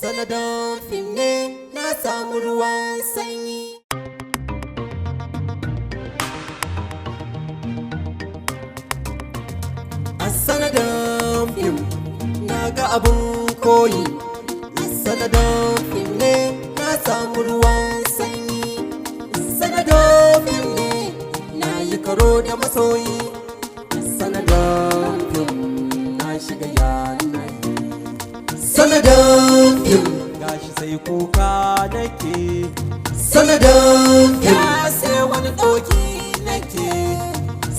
Sanadin fim ne na samu ruwan sanyi. A sanadin fim na ga abun koyi. A sanadin fim ne na samu ruwan sanyi. Sanadin fim ne na yi karo da masoyi. A sanadin fim na shiga yanayi. Sanadin fim gashi sai kuka nake. Sanadin fim ya sai wani ɗauki nake.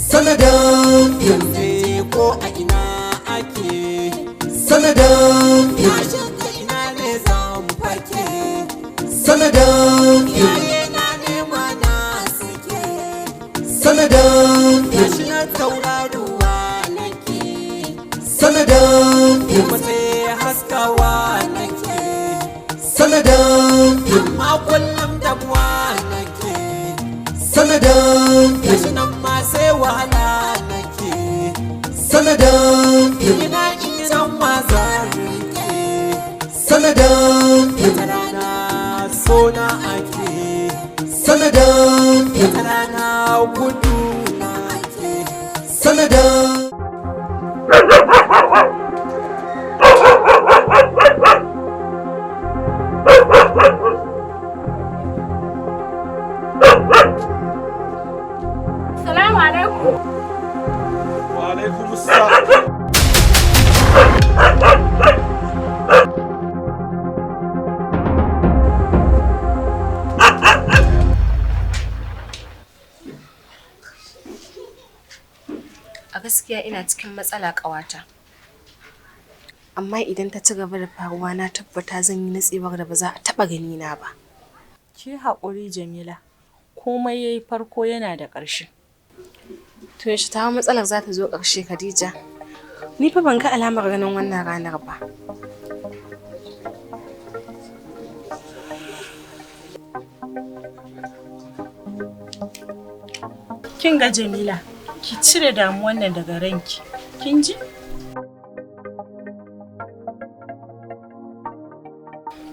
Sanadin fim ko a ina ake. Sanadin fim ya shiga ina ne zan fake. Sanadin fim yaye na nema na suke. Sanadin fim gashi na tauraruwa nake. Sanadin fim haskawa nake. Sanadin fim amma kullum damuwa nake. Sanadin fim gashi nan ma sai wahala nake. Sanadin fim ina zan wazar rike. Sanadin fim rana sona ake. Sanadin fim rana gudu na ake. Sanadin Salamu alaikum. Wa alaikum assalam. A gaskiya ina cikin matsala ƙawata. Amma idan ta ci gaba da faruwa na tabbata zan yi natsewar da ba za a taɓa gani na ba. Ki haƙuri Jamila, komai yayi farko yana da ƙarshe. To yaushe tawa matsalar za ta zo ƙarshe Khadija? Ni fa ban ga alamar ganin wannan ranar ba. Kin ga Jamila, ki cire damuwan nan daga ranki. Kin ji?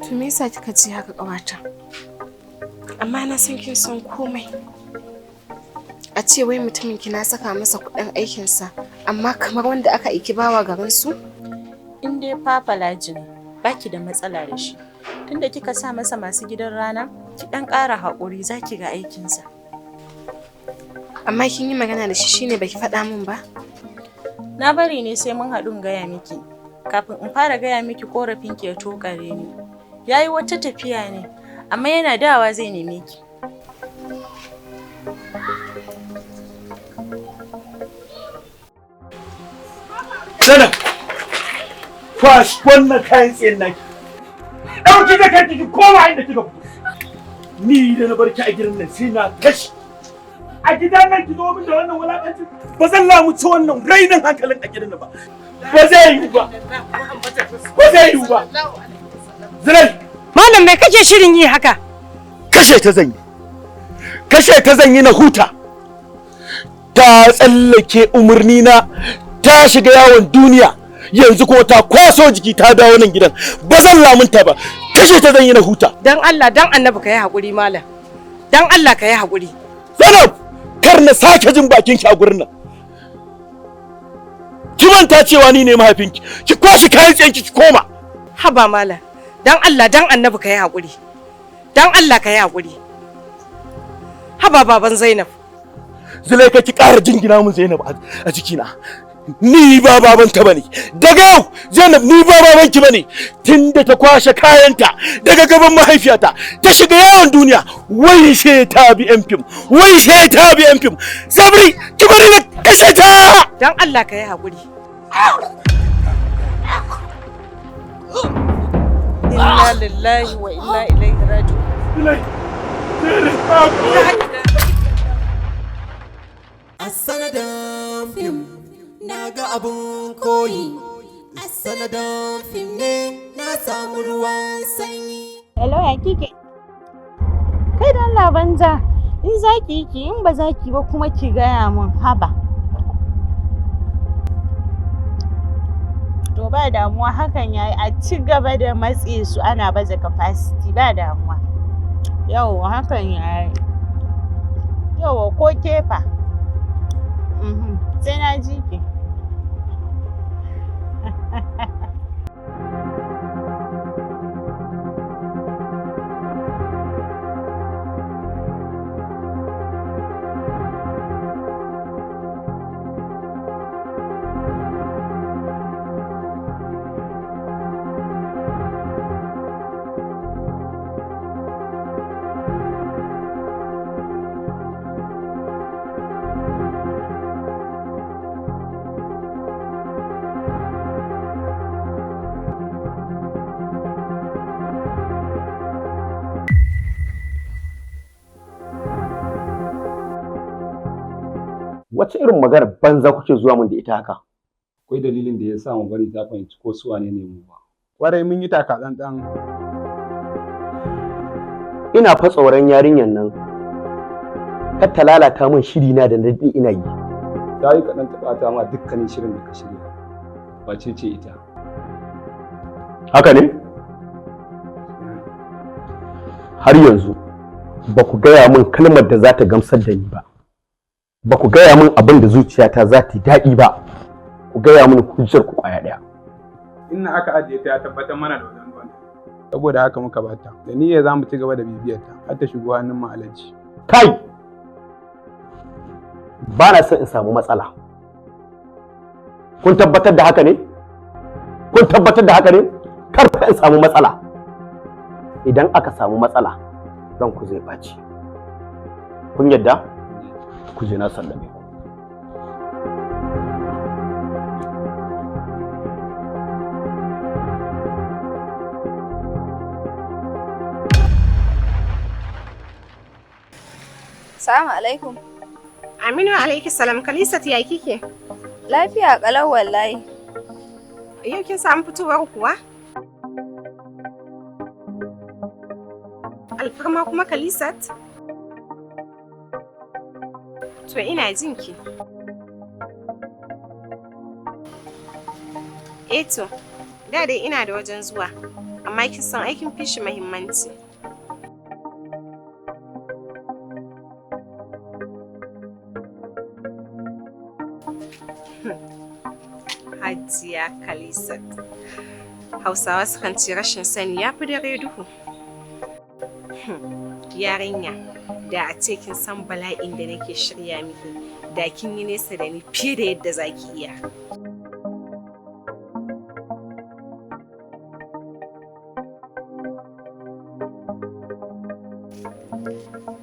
To me yasa kika ce haka ƙawata? Amma na san kin san komai. A ce wai mutumin ki na saka masa kuɗin aikinsa, amma kamar wanda aka aiki bawa garin su? In dai fafalaji ne, baki da matsala da shi. Tunda kika sa masa masu gidan rana, ki ɗan ƙara haƙuri za ki ga aikinsa. Amma kin yi magana da shi shine baki faɗa min ba? Na bari ne sai mun haɗu in gaya miki. Kafin in fara gaya miki ƙorafinki ya tokare ni. Yayi wata tafiya ne, amma yana dawa zai neme ki. Sana, kwash wannan kayan tsayin naki. Ɗauki da kanki ki koma inda kika fito. Ni da na barki a gidan nan sai na kashi. A gidan nan ki zo min da wannan wulaƙancin? Ba zan lamuci wannan rainin hankalin a gidan nan ba. Ba zai yiwu ba. Ba zai yiwu ba. Zulai! Malam me kake shirin yi haka? Kashe ta zan yi. Kashe ta zan yi na huta. Ta tsallake umarni na, ta shiga yawon duniya. Yanzu kuma ta kwaso jiki ta dawo nan gidan. Ba zan lamunta ba. Kashe ta zan yi na huta. Dan Allah dan Annabi ka yi haƙuri malam. Dan Allah ka yi haƙuri. Zainab, kar na sake jin bakin ki a gurin nan. Ki manta cewa ni ne mahaifinki. Ki kwashi kayan tsiyanki ki koma. Haba malam. Dan Allah dan Annabi ka yi haƙuri. Dan Allah ka yi haƙuri. Haba baban Zainab. Zulaika ki ƙara jingina mun Zainab a jikina. Ni ba babanta bane. Daga yau Zainab ni ba babanki bane. Tunda ta kwashe kayanta daga gaban mahaifiyata ta shiga yawon duniya. Wai sai ta bi yan fim. Wai sai ta bi yan fim. Sabri ki bari na kashe ta. Dan Allah ka yi haƙuri. Inna lillahi wa inna ilaihi raji'un. A Sanadin fim na ga abun koyi. A Sanadin fim ne na samu ruwan sanyi. Hello ya kike? Kai da Allah banza. In za ki yi in ba za ki ba kuma ki gaya mun haba. To ba damuwa hakan yayi a ci gaba da matse su ana baje capacity ba damuwa. Yau hakan yayi. Yau ko kefa. Sai na ji ki. Wace irin magana banza kuke zuwa mun da ita haka? Akwai dalilin da ya sa mu bari ta fahimci ko su wane ne mu ba. Kwarai mun yi taka ɗanɗan. Ina fa tsoron yarinyar nan. Kar ta lalata min shiri na da daɗi ina yi. Ta yi kaɗan taɓa ta ma dukkanin shirin da ka shirya. Wace ce ita? Haka ne? Har yanzu ba ku gaya min kalmar da za ta gamsar da ni ba. Ba ku gaya min abin da zuciyata za ta yi daɗi ba. Ku gaya min hujjar ku ƙwaya ɗaya. Inna aka ajiye ta ya tabbatar mana da wajen ruwan. Saboda haka muka bata. Da niyya za mu ci gaba da bibiyarta har ta shigo hannun mu alaji. Kai! Ba na son in samu matsala. Kun tabbatar da haka ne? Kun tabbatar da haka ne? Kar fa in samu matsala. Idan aka samu matsala, ranku zai ɓaci. Kun yadda? Ku je na sallame ku. Assalamu alaikum. Aminu alaiki salam. Kalisat ya kike? Lafiya kalau wallahi. Yau kin samu fitowar kuwa? Alfarma kuma Kalisat? To ina jin ki. To, da dai ina da wajen zuwa, amma kin san aikin fishi muhimmanci. Hajiya Kalisat. Hausawa sukan ce rashin sani ya fi dare duhu. Yarinya, da a ce kin san bala'in da nake shirya miki, da kin yi nesa da ni fiye da yadda za ki iya.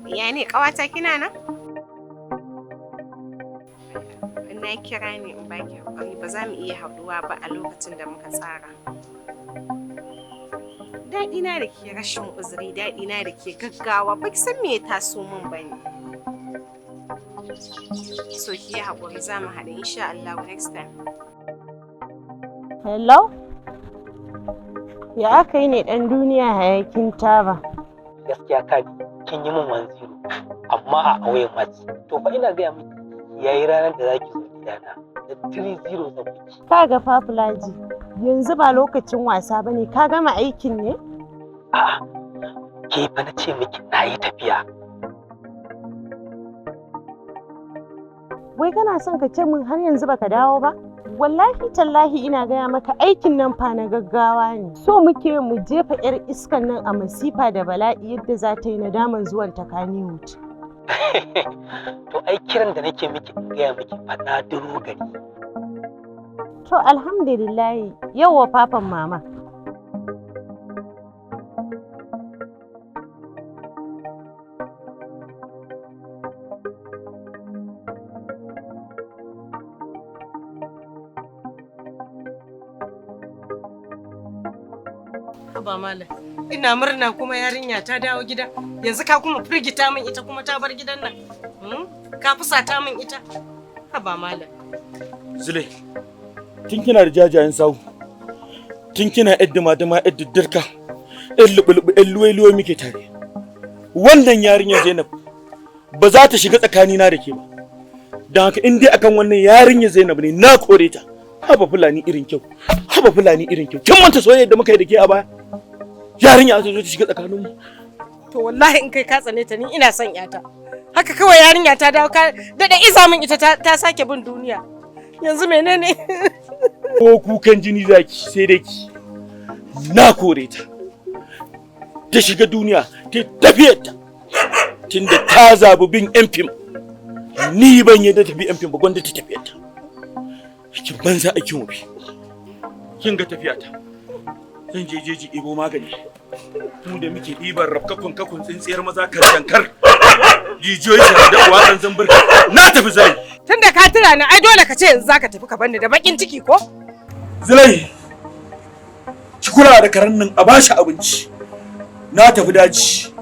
Ya ne ƙawata kina nan? Na kira ne in baki hakuri ba za mu iya haɗuwa ba a lokacin da muka tsara. Daɗina da ke rashin uzuri, daɗina da ke gaggawa, ba ki san me ya taso min ba ne. So ki yi haƙuri za mu haɗu insha Allah next time. Hello? Ya aka yi ne ɗan duniya hayakin taba? Gaskiya kadi kin yi min 1-0 amma a auyen mace. To fa ina gaya miki yayi ranar da zaki zo gidana da 3-0 zan miki. Kaga Fafulaji, yanzu ba lokacin wasa bane, ka gama aikin ne? A'a, ke fa na ce miki na yi tafiya. Wai kana son ka ce min har yanzu baka dawo ba? Wallahi tallahi ina gaya maka aikin nan fa na gaggawa ne. So muke mu jefa 'yar iskan nan a masifa da bala'i yadda za ta yi nadaman zuwan ta Kannywood. To ai kiran da nake miki in gaya miki fa na duro gari. To alhamdulillah yauwa fafan mama. Ba malam. Ina murna kuma yarinya ta dawo gida. Yanzu ka kuma firgita min ita kuma ta bar gidan nan. Ka fusata min ita. Ba malam. Zule, tun kina da jajayen sawu. Tun kina yadda madama yadda dirka. Yan lubu-lubu yan luwai-luwai muke tare. Wannan yarinya Zainab ba za ta shiga tsakanina da ke ba. Don haka in dai akan wannan yarinya Zainab ne na kore ta. Haba Fulani irin kyau. Haba Fulani irin kyau. Kin manta soyayya da muka yi da ke a baya? Yarinya ta zo ta shiga tsakaninmu. To wallahi in kai ka tsane ta ni ina son yata. Haka kawai yarinya ta dawo ka da iza min ita ta sake bin duniya. Yanzu menene? Ko kukan jini zaki sai dai ki. Na kore ta. Ta shiga duniya ta tafiyar ta. Tunda ta zabi bin yan fim. Ni ban yadda ta bi yan fim ba gwanda ta tafiyar ta. Kin banza a kin wufi. Kin ga tafiya ta. Zan je jeji ibo magani. Mu da muke ɗiban rafkakun kakun tsintsiyar maza kankar. Jijiyoyi tare da uwa ɗan zambar. Na tafi zai. Tunda ka tura ni ai dole ka ce yanzu zaka tafi ka banni da bakin ciki ko? Zulai. Ki kula da karen nan a bashi abinci. Na tafi daji.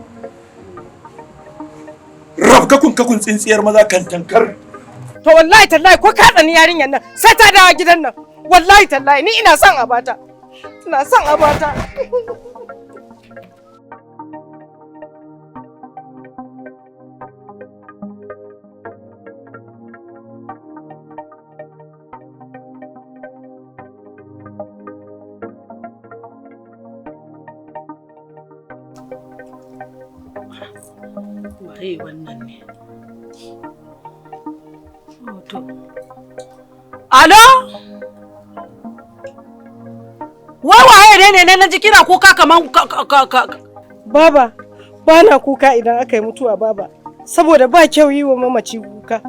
Rafkakun kakun tsintsiyar maza tankar. To wallahi tallahi ko ka tsani yarinyar nan sai ta dawo gidan nan. Wallahi tallahi ni ina son abata. Ina son abata. Waye wannan ne? To. Alo? Wai waye ne na ji kina kuka kaman Baba, ba na kuka idan aka yi mutuwa baba, saboda ba kyau yi wa mamaci kuka.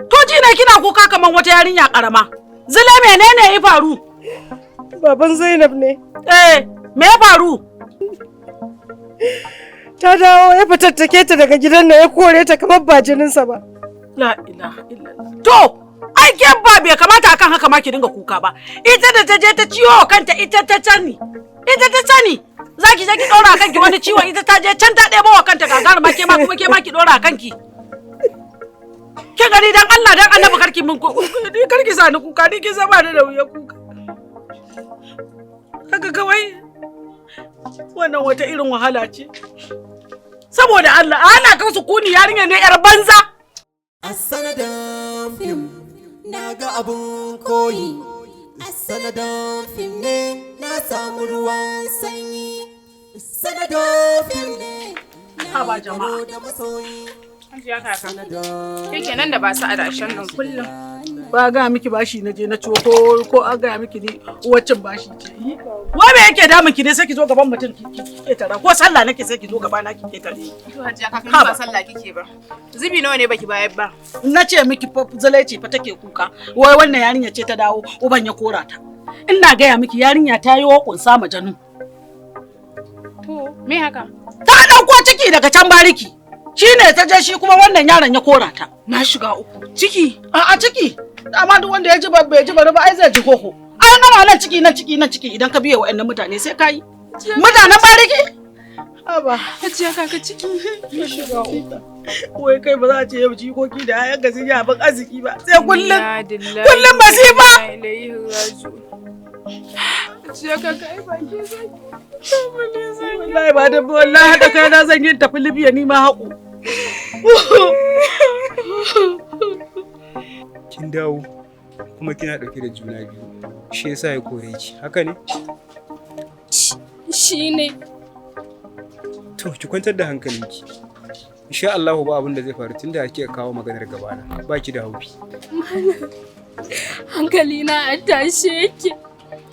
To ji ne kina kuka kaman wata yarinya karama. Zule menene ya faru? Baban Zainab ne. Me ya faru? Ta dawo ya fitattake ta daga gidan nan ya kore ta kamar ba jininsa ba. La ilaha illallah. To, ai ke ba bai kamata akan haka ma ki dinga kuka ba. Ita da ta je ta ciwo kanta ita ta sani. Ita ta sani. Zaki je ki dora kanki wani ciwon ita ta je can ta ɗebo wa kanta gagara ma ke ma ki dora kanki. Ke gani dan Allah dan Annabi karki min ni karki sa ni kuka ni ki zama da wuya kuka. Kaga kawai wannan wata irin wahala ce. Saboda Allah ana kan su kuni yarinya ne yar banza. A Sanadin fim na ga abun koyi. A Sanadin fim ne na samu ruwan sanyi. Sanadin fim ne na ba jama'a da masoyi. Hajiya kaka. Yake nan da ba su adashen nan kullum. Ba ga miki bashi na je na ciwo ko an ga miki ni wacin bashi ce. Wai me yake damun ki ne sai ki zo gaban mutum ki tara ko sallah nake sai ki zo gaba na ki tare. To Hajiya kaka ba sallah kike ba. Zubi nawa ne baki bayar ba? Na ce miki fa zalaici fa take kuka. Wai wannan yarinya ce ta dawo uban ya kora ta. Ina gaya miki yarinya ta yi wakun sama janu. To me haka? Ta dauko ciki daga can bariki. Shine ta je shi kuma wannan yaron ya kora ta. Na shiga uku. Ciki? A ciki. Amma duk wanda ya ji bai ji bari ba ai zai ji koko. Ai na malan ciki idan ka biye wa'annan mutane sai kai. Mutanen bariki? Aba, Hajiya kaka ciki. ya shiga uku. Wai kai ba za a ce yau jikoki da yayan ka sun yi abin arziki ba. Sai kullum masifa. Hajiya kaka ai ba ke zai. Wallahi ba da wallahi haka kai na zan yi tafi Libya ni ma haƙo. Kin dawo kuma kina ɗauke da juna biyu. Shi yasa ya kore ki. Haka ne? Shi ne. To ki kwantar da hankalinki. Insha Allah ba abin da zai faru tunda ake kawo maganar gabana. Ba ki da haufi. Hankali na a tashe yake.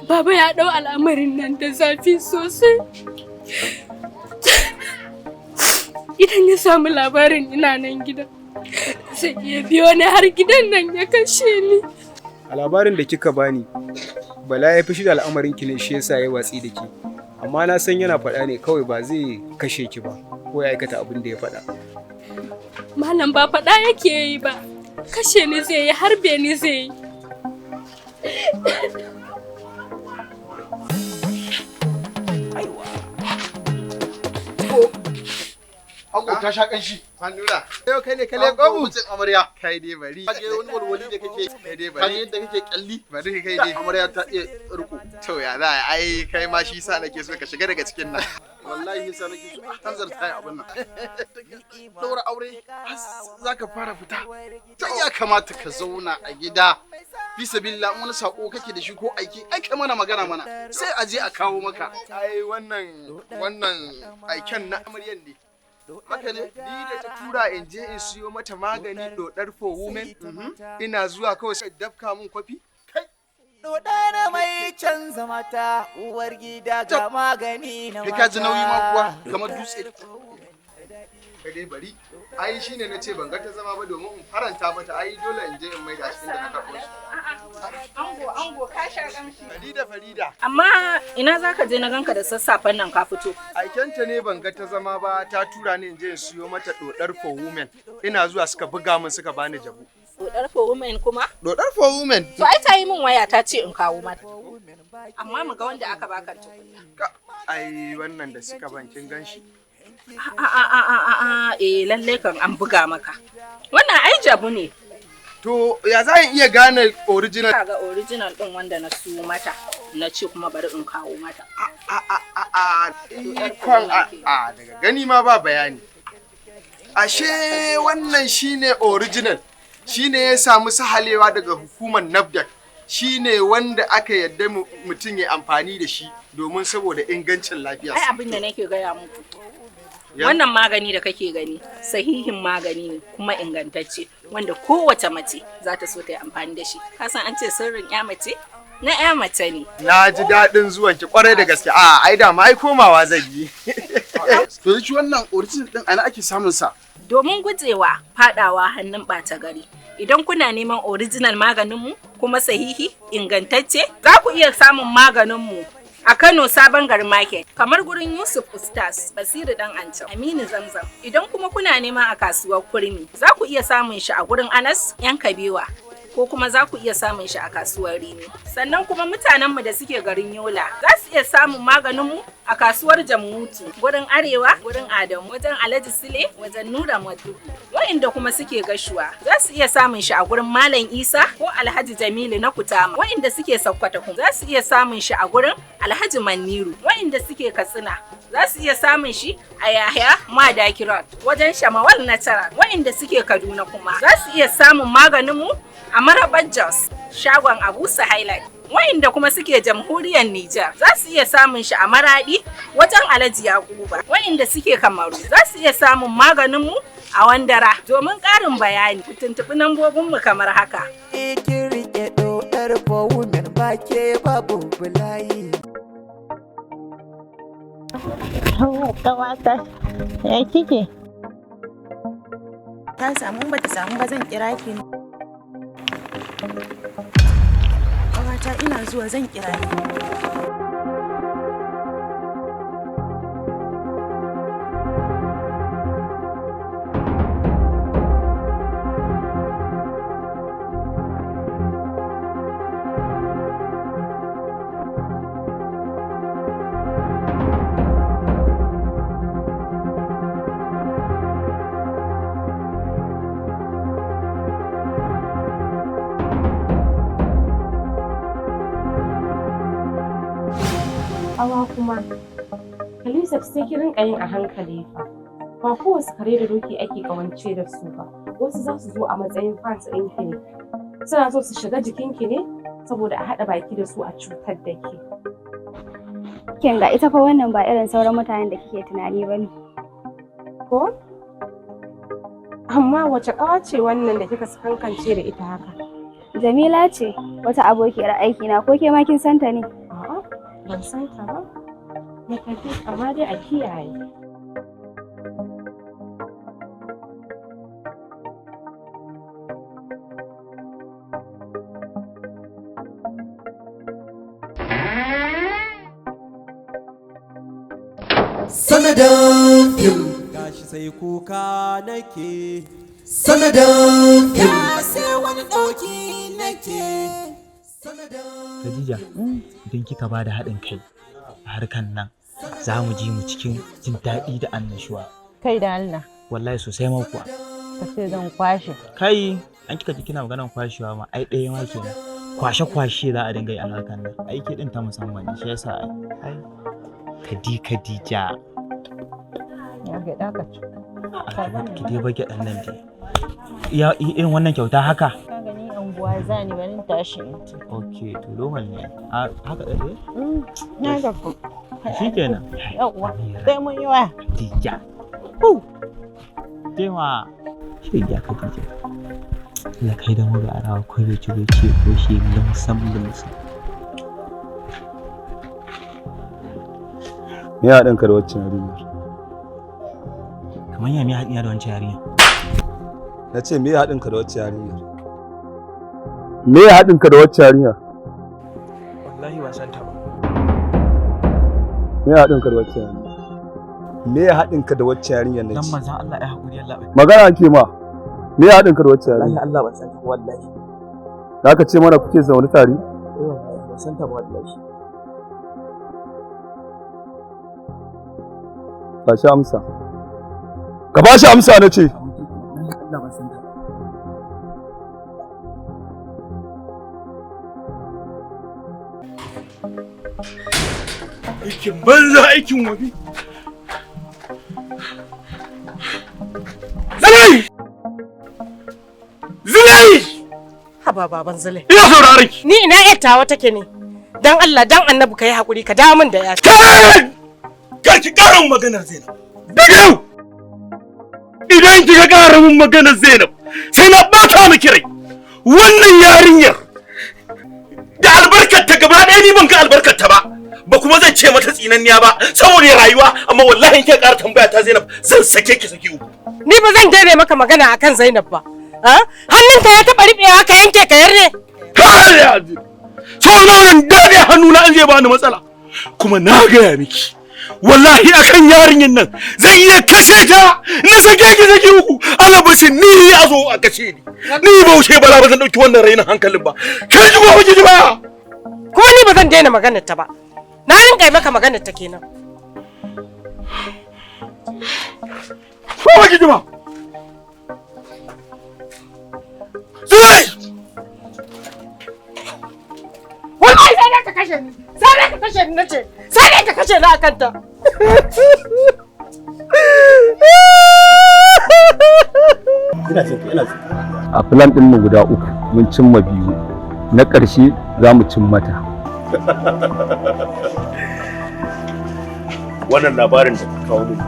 Baba ya ɗau al'amarin nan da zafi sosai. Idan ya samu labarin ina nan gida, sai ya biyo ni har gidan nan ya kashe ni. A labarin da kika bani, Bala ya fushi da al'amarin ki ne shi yasa ya watsi da ki. Amma na san yana faɗa ne kawai ba zai kashe ki ba ko ya aikata abin da ya faɗa. Malam ba faɗa yake yi ba, kashe ni zai yi, harbe ni zai yi. Ango ta sha kanshi. Hannura. Yau kai ne ka leƙo mu. Mutum amarya. Kai dai bari. Kage wani walwali da kake. Kai dai bari. Kage yadda kake kyalli. Bari kai dai. Amarya ta iya riko. To ya za ai kai ma shi sa nake so ka shiga daga cikin nan. Wallahi yasa nake so a hanzarta ya abun nan. Daura aure zaka fara fita. Ta ya kamata ka zauna a gida. Bisa billah wani sako kake da shi ko aiki ai kai mana magana mana sai a je a kawo maka. Ai wannan aiken na amaryan ne. Haka ne, ni da ta tura in je in siyo mata magani dodar for women. Ina zuwa kawai sai dafka mun kwafi. Kai. Dodar mai canza mata uwar gida ga magani na mata. Ka ji nauyi ma kuwa kamar dutse. Kai dai bari. Ai shine nace ban ga ta zama ba domin in faranta mata. Ai dole in je in maida cikin da na karɓo shi. Ango ka sha kamshi. Farida. Amma ina zaka je na ganka da sassafen nan ka fito? Aikenta ne ban ga ta zama ba ta tura ni in je in siyo mata dodar for women. Ina zuwa suka buga min suka bani jabu. Dodar for women kuma? Dodar for women. To ai ta yi min waya ta ce in kawo mata. Amma mu ga wanda aka baka tukunna. Ai wannan da suka ban kin ganshi. Lalle kan an buga maka. Wannan ai jabu ne. To ya za in iya gane original? Kaga original din wanda na siyo mata. Na ce kuma bari in kawo mata. Daga gani ma ba bayani. Ashe wannan shine original. Shine ya samu sahalewa daga hukumar NAFDAC. Shine wanda aka yadda mutum ya amfani da shi domin saboda ingancin lafiya. Ai abin da nake gaya muku. Wannan magani da kake gani sahihin magani ne kuma ingantacce wanda kowace mace za ta so ta yi amfani da shi. Ka san an ce sirrin ya mace na ya mace ne. Na ji daɗin zuwan ki kwarai da gaske. Ai da ma ai komawa zan yi. To shi wannan original din ana ake samun sa. Domin gujewa fadawa hannun ɓata gari. Idan kuna neman original maganinmu kuma sahihi ingantacce za ku iya samun maganinmu a Kano Sabon Gari Market, kamar gurin Yusuf Ustaz, Basiru Dan Ancan, Aminu Zamzam. Idan kuma kuna nema a kasuwar Kurmi, za ku iya samun shi a gurin Anas Yan Kabewa, ko kuma za ku iya samun shi a kasuwar Rimi. Sannan kuma mutanenmu da suke garin Yola, za su iya samun maganinmu a kasuwar Jammutu, gurin Arewa, gurin Adamu, wajen Alhaji Sule, wajen Nura Madu. Wa'inda kuma suke Gashuwa, za su iya samun shi a gurin Malam Isa ko Alhaji Jamilu na Kutama. Wa'inda suke Sokoto kuma za su iya samun shi a gurin Alhaji Maniru. Wa'inda suke Katsina za su iya samun shi a Yahya Madaki Road, wajen Shamawal Natural. Wa'inda suke Kaduna kuma za su iya samun maganinmu a Marabar Jos, shagon Abu Sahailat. Wa'inda kuma suke jamhuriyar Nijar za su iya samun shi a Maradi, wajen Alhaji Yakuba. Wa'inda suke Kamaru za su iya samun maganinmu a Wandara. Domin ƙarin bayani ku tuntuɓi lambobinmu kamar haka. Kin rike dodar for women ba ke babu bulayi. Kawata, ya kike? Ta samu ba ta samu ba zan kira ki. Kawata ina zuwa zan kira ki. Awa kuma, Khalisat sai ki rinka yin a hankali fa. Ba kowace kare da doki ake kawance da su ba. Wasu za su zo a matsayin fans ɗinki ne. Suna so su shiga jikinki ne saboda a haɗa baki da su a cutar da ke. Kin ga ita fa wannan ba irin sauran mutanen da kike tunani ba ne. Ko? Amma wace ƙawa ce wannan da kika kankance da ita haka? Jamila ce, wata abokiyar aikina ko ke ma kin santa ne? A'a, ban san ta ba. Na tafi amma dai a kiyaye. Sanadin fim gashi sai kuka nake. Sanadin fim ya sai wani ɗauki nake. Khadija, idan kika bada haɗin kai a harkan nan za mu ji mu cikin jin daɗi da annashuwa. Kai da Allah. Wallahi sosai ma kuwa. Ka ce zan kwashe. Kai, an kika ji kina maganar kwashewa ma ai ɗaya ma kenan. Kwashe-kwashe za a dinga yi a harkan nan. Aiki ɗin ta musamman ne shi yasa ai. Khadija. Ya ga ɗaka ci. Ki dai bage ɗan nan dai. Ya irin wannan kyauta haka? Ka gani anguwa zani bari tashi in ci. Okay, to normal ne. A haka ɗaya? Na gafu. Shikenan. Yawwa, sai mun yi waya. Khadija. Kewa. Shirya Khadija. Allah kai da mu ga arawa ko bai ci ko shi lamsam. Me ya haɗin ka da wacce yarinyar? Kamar ya me haɗin da wancan yarinyar? Na ce me ya haɗin ka da wacce yarinyar? Me ya haɗin ka da wacce yarinyar? Wallahi ban san ta ba. Me ya haɗin ka da wacce yarinyar? Me ya haɗin ka da wacce yarinyar ne? Dan manzon Allah ya haƙuri Allah bai. Magana ke ma. Me ya haɗin ka da wacce yarinyar? Wallahi Allah ban san ta wallahi. Za ka ce mana kuke zaune tare? Wallahi ban san ta wallahi. Ba shi amsa. Ka ba shi amsa na ce. Allah ba san ta. Aikin banza aikin wabi. Zulai! Haba baban Zulai. Ina sauraron ki. Ni ina yattawa take ne. Dan Allah dan Annabi kai hakuri ka dawo min da ya. Kar ki ƙara min maganar Zainab. Daga yau idan kika ƙara min maganar Zainab sai na ɓata miki rai. Wannan yarinyar da albarkar ta gaba ɗaya ni ban ga albarkar ta ba. Ba kuma zan ce mata tsinanniya ba saboda rayuwa amma wallahi kika ƙara tambaya ta Zainab zan sake ki saki uku. Ni ba zan daina maka magana akan Zainab ba. Hannunka ya taɓa riɓewa ka yanke ka yarne. Sau nawa nan dade hannuna an zai bani matsala. Kuma na gaya miki wallahi akan yarinyar nan zan iya kashe ta na sake ki saki uku alabashi ni a zo a kashe ni baushe bala ba zan dauki wannan rainin hankalin ba kai ji gobe ji ba kuma ni ba zan daina maganar ta ba na rinka maka maganar ta kenan ko ba ki ji ba Zulai wallahi sai ka kashe ni sai ka kashe ni nace sai ka kashe ni akan ta a plan din mu guda uku mun cimma biyu na ƙarshe za mu cin mata wannan labarin da ka kawo min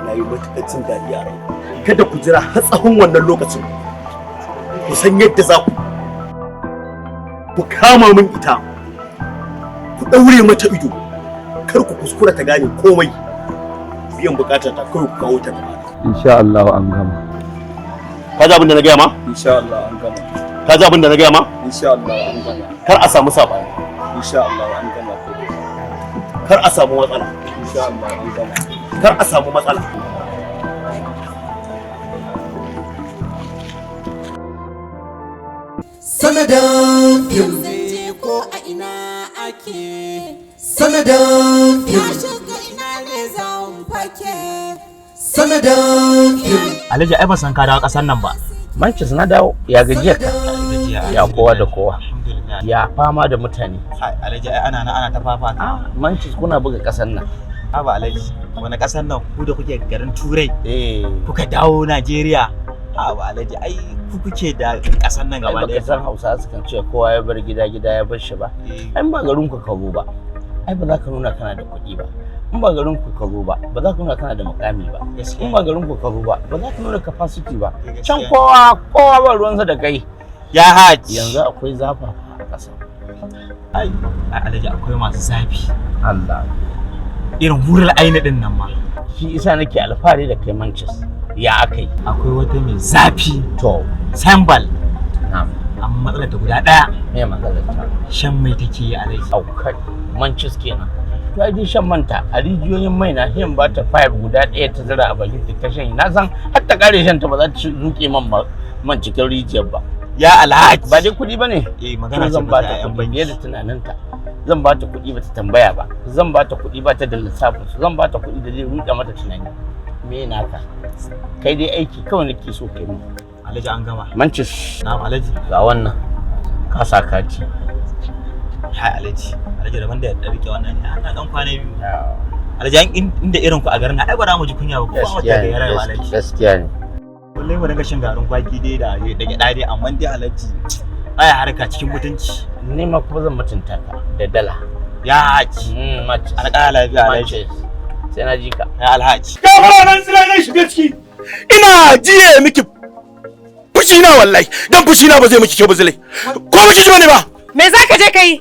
na yi matuƙar jin daɗi a rai kada ku jira har tsawon wannan lokacin ku san yadda za ku kama min ita ku ɗaure mata ido kar ku kuskura ta gane komai biyan bukatar ta kawai ku kawo ta gaba insha Allah an gama ka ji abin da na gaya ma insha Allah an gama ka ji abin da na gaya ma insha Allah an gama kar a samu sabani insha Allah an gama kar a samu matsala insha Allah an gama kar a samu matsala Sanadin fim je ko a ina ake Sanadin fim ya shiga ina ne zan fake Sanadin fim Alhaji ai ba san ka dawo kasar nan ba Manchester na dawo ya gajiyar ka ya kowa da kowa na. Ya fama da mutane. Alhaji ai ana ta fafa. Mancis kuna buga kasar nan. Haba Alhaji, wani kasar nan ku da kuke garin Turai? Kuka dawo Najeriya. Haba Alhaji, ai ku kuke da kasar nan gaba ɗaya. Kasar Hausa sukan ce kowa ya bar gida ya bar shi ba. Ai ba garin ku ka zo ba. Ai ba za ka nuna kana da kuɗi ba. In ba garin ku ka zo ba, ba za ka nuna kana da mukami ba. In ba garin ku ka zo ba, ba za ka nuna capacity ba. Can kowa ba ruwansa da kai. Ya haji. Yanzu akwai zafa a ƙasa. Ai Alhaji akwai masu zafi. Allah. Irin hurar aini din nan ma. Shi isa nake alfahari da kai Manchester. Ya akai. Akwai wata mai zafi. To. Sambal. Na'am. Amma matsalar ta guda ɗaya. Me matsalar ta? Shan mai take yi Alhaji. Aukai. Manchester kenan. To ai shan manta a rijiyoyin mai na hin ba ta 5 guda ɗaya ta zira a bakin ta shan. Na san har ta kare shan ta ba za ta zuke man cikin rijiyar ba. Ya Alhaji. Ba dai kuɗi bane. Magana ce zan ba ta kuɗi fiye da tunaninta. Zan ba ta kuɗi ba ta tambaya ba. Zan ba ta kuɗi ba ta da lissafin su. Zan ba ta kuɗi da zai ruɗa mata tunani. Me naka? Kai dai aiki kawai nake so kai mu. Alhaji an gama. Mancis. Na'am Alhaji. Ga wannan. Ka sa kati. Hai Alhaji. Alhaji daban da ya rike wannan ne. Ana dan kwana biyu. Alhaji inda irin ku a garin na ai ba za mu ji kunya ba ko ba wata ga yarai Alhaji. Gaskiya ne. Wallahi mu dinga shin garin kwaki dai da gyada dai amma dai Alhaji ai harka cikin mutunci. Ni ma kuma zan mutunta ka da dala. Ya haji. Alƙala lafiya Alhaji. Sai na ji ka. Ya Alhaji. Gafara nan sai na shiga ciki. Ina jiye miki fushi na wallahi. Dan fushi na ba zai miki kyau ba zai. Ko miki ji bane ba. Me za ka je kai?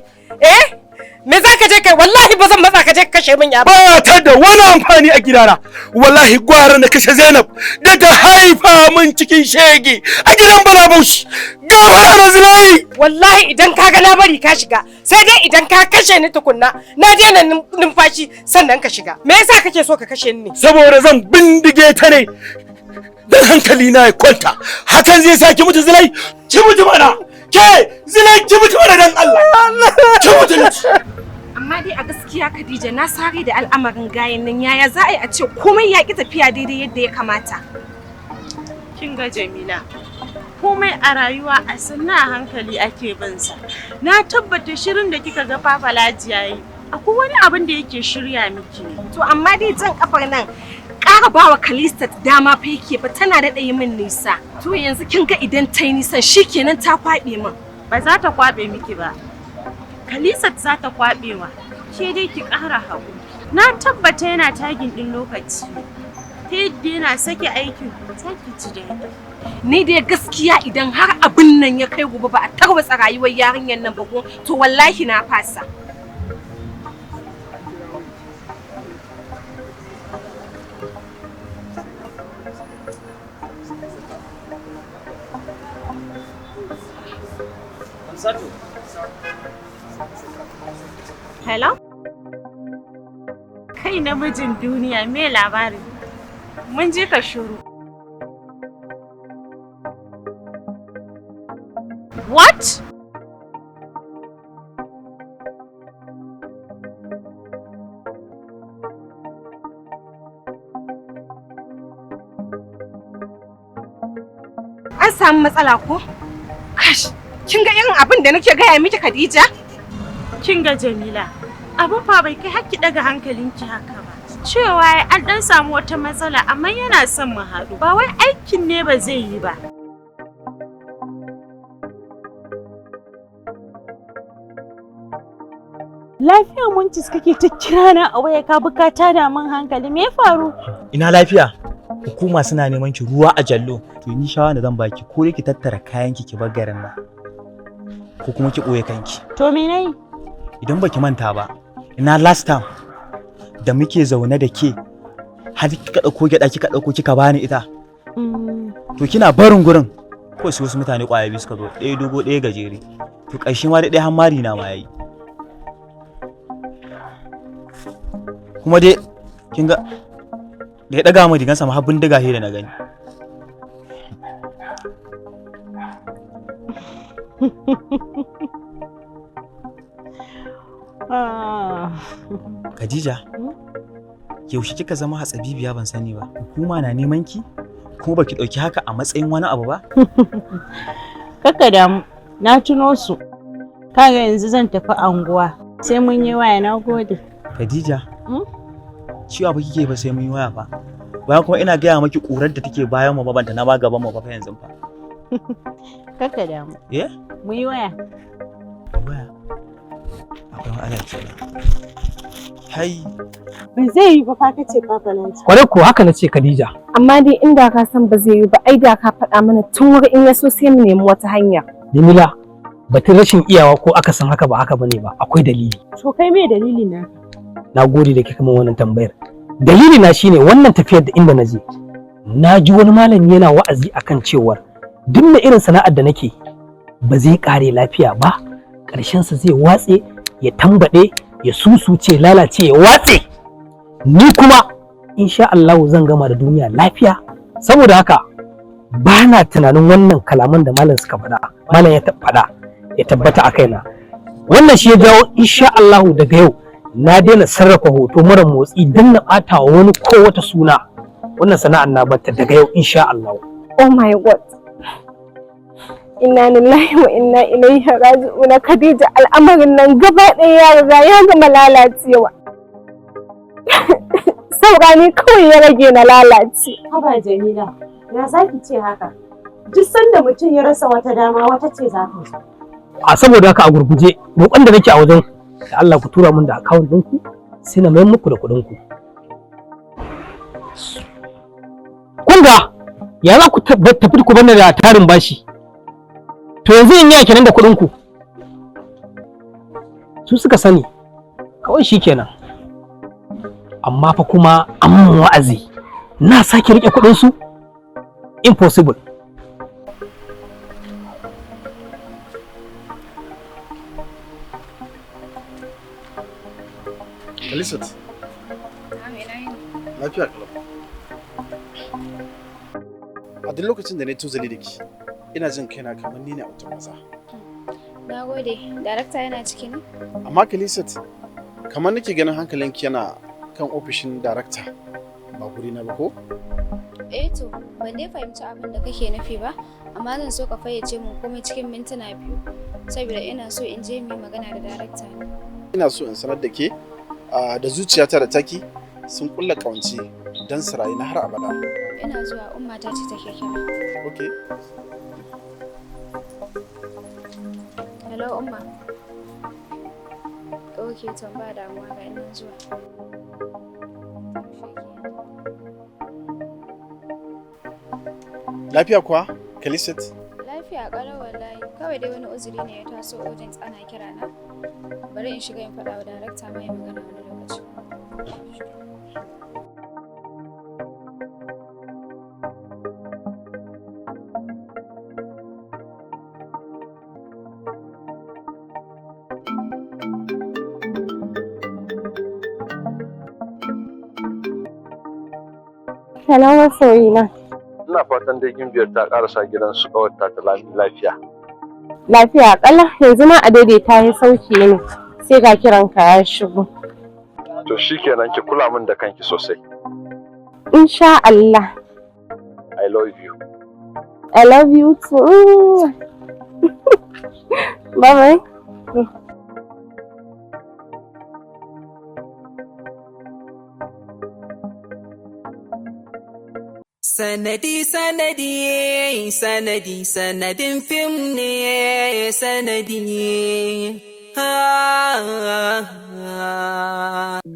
Me za ka je kai? Wallahi ba zan matsa ka je ka kashe min ya ba ta da wani amfani a gidana. Wallahi gwara na kashe Zainab da ta haifa min cikin shege a gidan Bala Bauchi. Gafara na zulai. Wallahi idan ka ga na bari ka shiga, sai dai idan ka kashe ni tukunna, na je na numfashi sannan ka shiga. Me yasa kake so ka kashe ni ne? Saboda zan bindige ta ne. Dan hankali na ya kwanta. Hakan zai saki mutu zulai. Ki mutu mana. Ke zulai ki mutu mana dan Allah. Ki mutu. Amma dai a gaskiya Khadija na sare da al'amarin gayen nan yaya za a yi a ce komai ya ki tafiya daidai yadda ya kamata. Kin ga Jamila, komai a rayuwa a sanna a hankali ake bin sa. Na tabbata shirin da kika ga Papa Laji yayi, akwai wani abin da yake shirya miki ne. To amma dai jan kafar nan ƙara bawa Kalista dama fa yake fa tana da ɗaya min nisa. To yanzu kin ga idan ta yi nisan shikenan ta kwaɓe min. Ba za ta kwaɓe miki ba. Kalista za ta kwaɓewa. Ke dai ki ƙara haƙuri. Na tabbata yana tagin ɗin lokaci. Ta yadda yana sake aikin za ki ji daɗi. Ni dai gaskiya idan har abin nan ya kai gobe ba a tarwatsa rayuwar yarinyar nan ba ko to wallahi na fasa. Hello? Kai namijin duniya me labari? Mun ji ka shuru. What? An samu matsala ko? Kash, kin ga irin abin da nake gaya miki Khadija? Kin ga Jamila, abin fa bai kai hakki daga hankalinki haka ba. Cewa an dan samu wata matsala amma yana son mu haɗu. Ba wai aikin ne ba zai yi ba. Lafiya Muncis kake ta kira na a waya ka bukata da mun hankali me ya faru? Ina lafiya. Hukuma suna neman ki ruwa a jallo. To ni shawara da zan baki ko dai ki tattara kayan ki ba garin nan. Ko kuma ki ɓoye kanki. To me nayi? Idan baki manta ba, ina last time da muke zaune da ke har kika dauko gyada kika dauko kika bani ita. To kina barin gurin ko sai wasu mutane kwaya biyu suka zo, ɗaya dogo ɗaya gajere. To ƙarshe ma da ɗaya hammari na ma yayi. Kuma dai kin ga da ya daga mu digan sama har bindiga he da na gani. Khadija, yaushe kika zama hatsabibiya ban sani ba. Hukuma na neman ki? Kuma baki dauki haka a matsayin wani abu ba? Kakka damu, na tuno su. Kaga yanzu zan tafi anguwa. Sai mun yi waya, na gode. Khadija. Ciwa ba kike ba sai mun yi waya fa. Bayan kuma ina gaya maki ƙurar da take bayan mu babanta na ba gaban mu ba fa yanzu fa. Kakka damu. Eh? Mu yi waya. Waya. Akwai wa'ala kenan. Hai. Ba zai yi ba fa kace Papa Lanti. Kwarai ko haka nace Khadija. Amma dai inda ka san ba zai yi ba, ai da ka faɗa mana tun wuri in ya so sai mu nemi wata hanya. Jamila, batun rashin iyawa ko aka san haka ba haka bane ba, akwai dalili. To kai me dalili na? Na gode da kika min wannan tambayar. Dalili na shine wannan tafiyar da inda naje. Na ji wani malami yana wa'azi akan cewar duk da irin sana'ar da nake ba zai kare lafiya ba, ƙarshen sa zai watse, ya tambade, ya susuce, lalace, ya watse. Ni kuma insha Allah zan gama da duniya lafiya. Saboda haka ba na tunanin wannan kalaman da malam suka faɗa, malam ya faɗa ya tabbata a kaina. Wannan shi ya jawo insha Allah daga yau na daina sarrafa hoto mara motsi don na ɓata wa wani ko wata suna. Wannan sana'ar na bata daga yau insha Allah. Oh my God. Inna lillahi wa inna ilaihi raji'un. Khadija, al'amarin nan gaba ɗaya ya riga ya gama lalacewa. Saurani kawai ya rage na lalace. Haba Jamila, ya zaki ce haka? Duk sanda mutum ya rasa wata dama wata ce za ta zo. A saboda haka a gurguje roƙon da nake a wajen da Allah ku tura min da account ɗinku sai na mayar muku da kuɗin ku. Kun ga ya za ku tafi ku bani da tarin bashi? To yanzu in yi kenan da kuɗin ku. Su suka sani kawai shi kenan. Amma fa kuma an mun wa'azi na sake rike kuɗin su? Impossible. Khalisat. Lafiya kalau. A duk lokacin da na tuzali da ki, ina jin kaina kamar ni ne a wutar maza. Na gode, darakta yana ciki ne? Amma Khalisat, kamar nake ganin hankalinki yana kan ofishin darakta ba guri na ba ko? Eh to, ban dai fahimci abin da kake nufi ba, amma zan so ka fayyace mun komai cikin mintuna 2, saboda ina so in je mu magana da darakta ne. Ina so in sanar da ke da zuciyata da taki sun kulla kawance don su rayu na har abada. Ina zuwa, ummata ce take kira. Okay. Hello umma. Okay, to ba damuwa ga ina zuwa. Lafiya kuwa, Khalisat? Lafiya ƙalau wallahi, kawai dai wani uzuri ne ya taso audience ana kira na. Bari in shiga in faɗa wa darakta mai magana wani lokaci. Hello masoyina. Ina fatan dai gimbiyar ta karasa gidan su kawarta ta lafiya. Lafiya kala, yanzu ma a daidaita ya sauke ni. Sai ga kiranka ya shigo. To shikenan ki kula min da kanki sosai. Insha Allah. I love you. I love you too. Bye bye. Sanadi sanadi sanadi sanadin fim ne sanadi.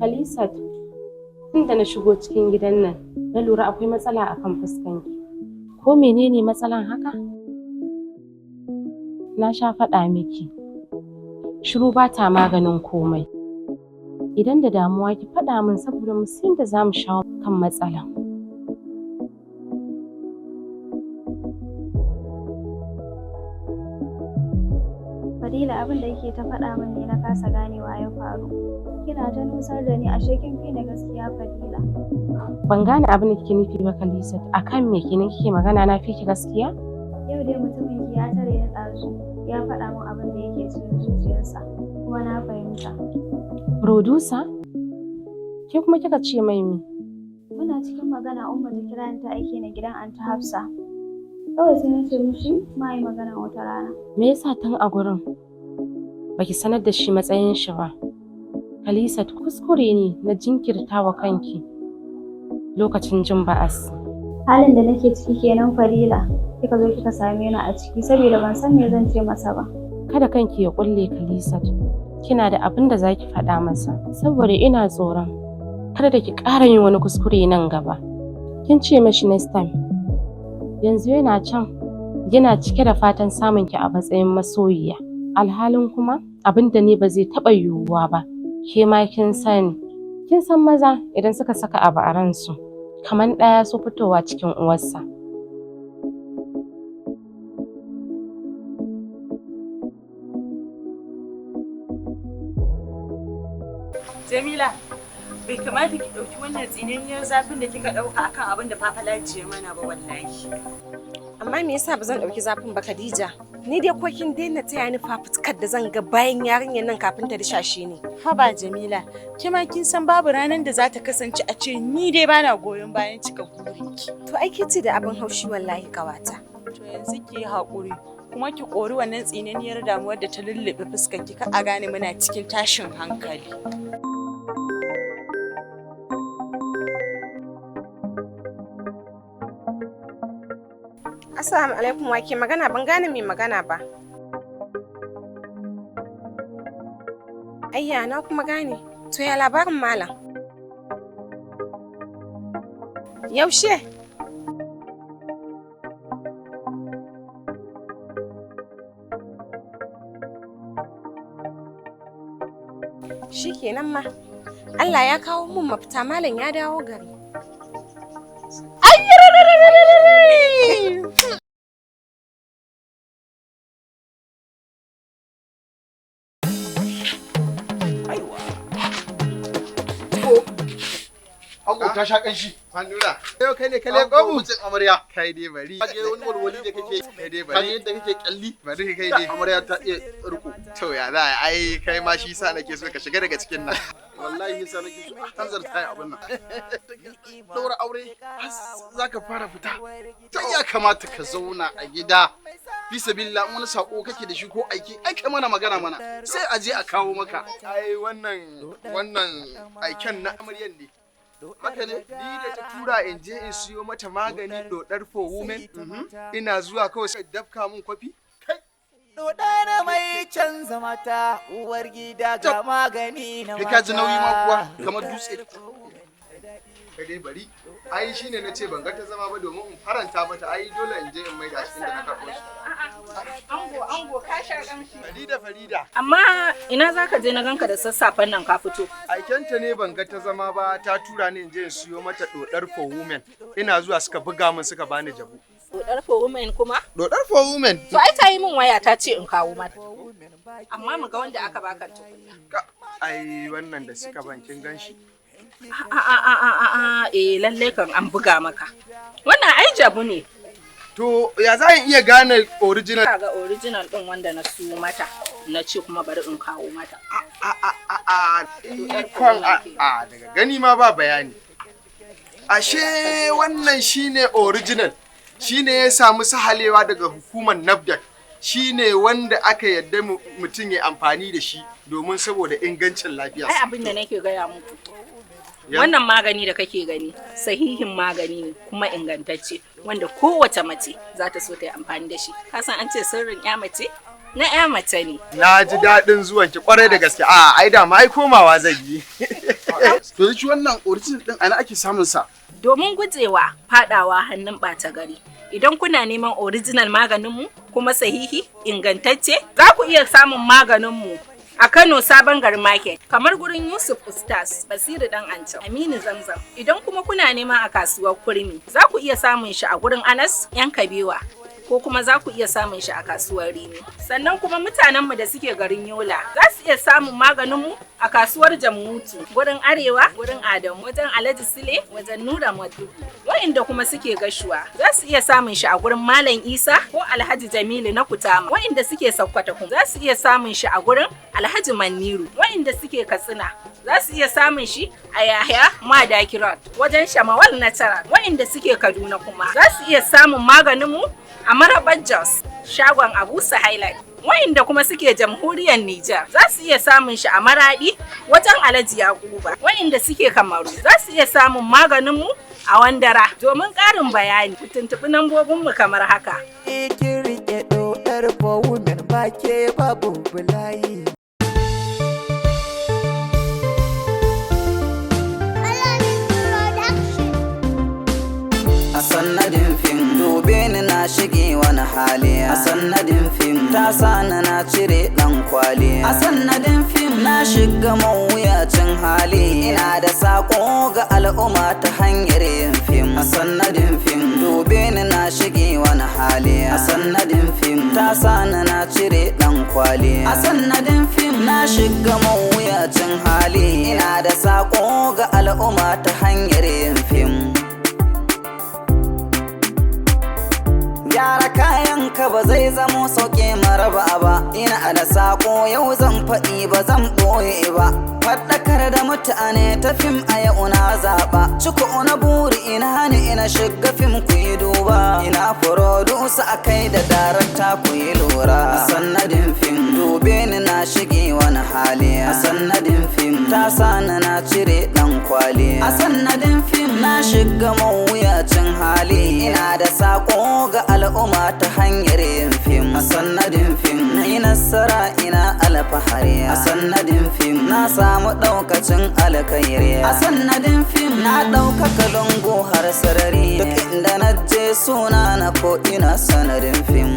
Khalisat, tun da na shigo cikin gidan nan, na lura akwai matsala akan fuskanki. Ko menene matsalan haka? Na sha faɗa miki. Shiru ba ta maganin komai. Idan da damuwa ki faɗa min saboda mu san da za mu shawo kan matsalan. Fadila, abin da yake ta faɗa min ne na kasa ganewa ya faru. Kina ta nusar da ni, ashe kin fi ni gaskiya Fadila. Ban gane abin da kike nufi ba Khalisat. Akan me kike magana na fi ki gaskiya? Yau dai mutumin ki ya tare ya ɗazu, ya faɗa min abin da yake cikin zuciyarsa, kuma na fahimta. Producer? Ke kuma kika ce mai me? Muna cikin magana Umma ta kira ni ta aike ni gidan Anta Hafsa. Kawai sai na ce mishi ma yi magana wata rana. Me yasa tun a gurin baki sanar da shi matsayin shi ba. Khalisat, kuskure ne na jinkirta wa kanki lokacin jin ba'as. Halin da nake ciki kenan Farila, kika zo kika same ni a ciki saboda ban san me zan ce masa ba. Kada kanki ya kulle Khalisat. Kina da abin da zaki faɗa masa saboda ina tsoron kada da ki ƙara yin wani kuskure nan gaba. Kin ce mashi next time. Yanzu yana can yana cike da fatan samun ki a matsayin masoyiya. Alhalin kuma abin da ne ba zai taɓa yiwuwa ba. Ke ma kin sani. Kin san maza idan suka saka abu a ransu kamar ɗaya so fitowa cikin uwarsa. Jamila, bai kamata ki ɗauki wannan tsinaniyar zafin da kika ɗauka akan abin da Fafalaci ya mana ba wallahi. Amma me yasa ba zan ɗauki zafin ba Khadija? Ni dai ko kin daina taya ni fafutukar da zan ga bayan yarinyar nan kafin ta dishashe ni. Haba Jamila, ke ma kin san babu ranar da za ta kasance a ce ni dai bana goyon bayan cika burinki. To ai ce da abin haushi wallahi kawata. To yanzu ki yi haƙuri kuma ki kori wannan tsinaniyar damuwar da ta lullube fuskar ki ka a gane muna cikin tashin hankali. Assalamu alaikum, wake magana, ban gane mai magana ba. Ayya na kuma gane. To ya labarin malam? Yaushe? Shikenan ma. Allah ya kawo mun mafita, malam ya dawo gari. Ango ta sha kanshi. Fannura. Yau kai ne ka leƙo mu. Mutum amarya. Kai dai bari. Kage wani walwali da kake. Kai dai bari. Kage yadda kake kyalli. Bari kai dai. Amarya ta iya riko. To ya za ai kai ma shi sa nake so ka shiga daga cikin nan. Wallahi yasa nake so hanzar ta abin nan. Daura aure zaka fara fita. Ta ya kamata ka zauna a gida. Bisa billah wani sako kake da shi ko aiki ai kai mana magana mana sai a je a kawo maka. Ai wannan aiken na amaryan ne. Haka ne, ni da ta tura in je in siyo mata magani dodar for women. Ina zuwa kawai sai dafka mun kwafi. Dodar mai canza mata uwar gida ga magani na mata. Ka ji nauyi ma kuwa kamar dutse. Kai dai bari. Ai shine nace ban ga ta zama ba domin in faranta mata. Ai dole in je in maida shi inda na karɓo shi. Ango ka sha kamshi. Farida. Amma ina zaka je na ganka da sassafen nan ka fito? Aikenta ne ban ga ta zama ba ta tura ni in je in siyo mata dodar for women. Ina zuwa suka buga min suka bani jabu. Dodar for women kuma? Dodar for women. To ai ta yi min waya ta ce in kawo mata. Amma mu ga wanda aka baka tukunna. Ai wannan da suka ban kin ganshi. Lalle kan an buga maka. Wannan ai jabu ne. To ya za in iya gane original? Ga original din wanda na siyo mata. Na ce kuma bari in kawo mata. Daga gani ma ba bayani. Ashe wannan shine original. Shine ya samu sahalewa daga hukumar NAFDAC. Shine wanda aka yadda mutum ya amfani da shi domin saboda ingancin lafiya. Ai abin da nake gaya muku. Wannan magani da kake gani sahihin magani ne kuma ingantacce wanda kowace mace za ta so ta yi amfani da shi. Ka san an ce sirrin ya mace na ya mace ne. Na ji daɗin zuwan ki kwarai da gaske. Ai da ma ai komawa zai yi. To shi wannan original din ana ake samun sa. Domin gujewa fadawa hannun ɓata gari. Idan kuna neman original maganinmu kuma sahihi ingantacce za ku iya samun maganinmu a Kano Sabon Market kamar gurin Yusuf Ustaz, Basiru Dan Ancau, Aminu Zamzam. Idan kuma kuna neman a kasuwar Kurmi, za ku iya samun shi a gurin Anas Yan Kabewa ko kuma za ku iya samun shi a kasuwar Rimi. Sannan kuma mutanenmu da suke garin Yola za su iya samun maganinmu a kasuwar Jammutu, gurin Arewa, gurin Adamu, wajen Alhaji Sule, wajen Nura Madugu. Wa'inda kuma suke Gashuwa za su iya samun shi a gurin Malam Isa ko Alhaji Jamilu na Kutama. Wa'inda suke Sokoto kuma za su iya samun shi a gurin Alhaji Maniru. Wa'inda suke Katsina za su iya samun shi a Yahya Madaki Road wajen Shamawal Natural. Wa'inda suke Kaduna kuma za su iya samun maganinmu a Marabar Jos, shagon Abu Highlight. Wa'inda kuma suke jamhuriyar Nijar za su iya samun shi a Maradi wajen Alhaji Yakuba. Wa'inda suke Kamaru za su iya samun maganinmu a Wandara. Domin ƙarin bayani, ku tuntuɓi lambobinmu kamar haka. Kin rike ɗodar women ba ke babu bulayi. A sanadin fim dube ni na shige wani hali. A sanadin fim ta sani na cire dan kwali. A sanadin fim na shiga mawuyacin hali. Ina da sako ga al'umma ta hanyar yin fim. A sanadin fim dube ni na shige wani hali. A sanadin fim ta sani na cire dan kwali. A sanadin fim na shiga mawuyacin hali. Ina da sako ga al'umma ta hanyar yin fim. Gyara kayanka ba zai zamo sauke maraba ba. Ina da sako yau zan faɗi ba zan ɓoye ba. Faɗakar da mutane ta fim a yau na zaɓa. Ciko na buri ina ne ina shiga fim ku yi duba. Ina furodusa a kai da darakta ku yi lura. A sanadin fim dube ni na shige wani hali. A sanadin fim ta sani na cire ɗan kwali. A sanadin fim na shiga mawuyacin hali. Ina da sako ga al'umma ta hanyar yin fim. A sanadin fim na yi nasara ina alfahari. A sanadin fim na samu ɗaukacin alkhairi. A sanadin fim na ɗaukaka lungu har sarari. Duk inda na je suna na ko ina sanadin fim.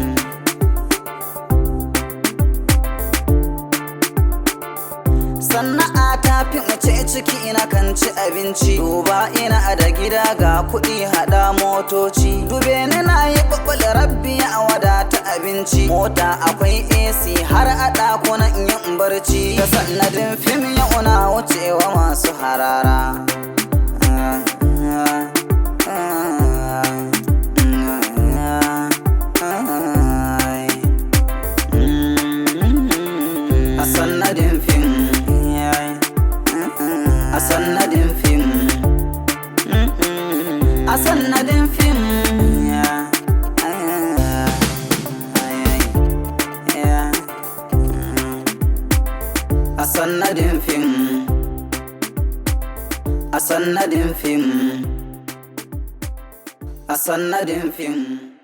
Sana'a ta fi mace ciki ina kan ci abinci. Duba ina da gida ga kuɗi haɗa motoci. Dube ni na yi ɓaɓɓal rabbi a wadata abinci. Mota akwai AC har a ɗakunan yin barci. Da sanadin fim yau na wucewa masu harara. A sanadin fim. A sanadin fim. A sanadin fim. A sanadin fim. A sanadin fim. A sanadin fim.